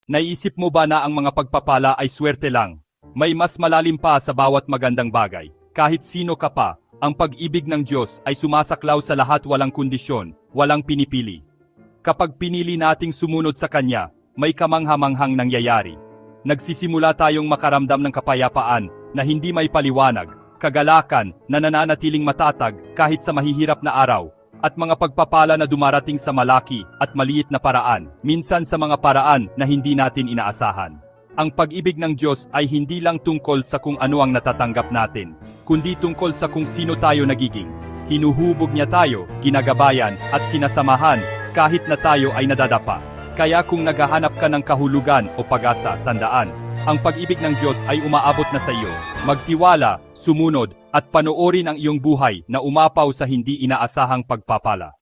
Naisip mo ba na ang mga pagpapala ay swerte lang? May mas malalim pa sa bawat magandang bagay. Kahit sino ka pa, ang pag-ibig ng Diyos ay sumasaklaw sa lahat, walang kondisyon, walang pinipili. Kapag pinili nating sumunod sa Kanya, may kamanghamanghang nangyayari. Nagsisimula tayong makaramdam ng kapayapaan na hindi may paliwanag, kagalakan na nananatiling matatag kahit sa mahihirap na araw, at mga pagpapala na dumarating sa malaki at maliit na paraan, minsan sa mga paraan na hindi natin inaasahan. Ang pag-ibig ng Diyos ay hindi lang tungkol sa kung ano ang natatanggap natin, kundi tungkol sa kung sino tayo nagiging. Hinuhubog niya tayo, ginagabayan, at sinasamahan, kahit na tayo ay nadadapa. Kaya kung naghahanap ka ng kahulugan o pag-asa, tandaan, ang pag-ibig ng Diyos ay umaabot na sa iyo. Magtiwala, sumunod, at panoorin ang iyong buhay na umapaw sa hindi inaasahang pagpapala.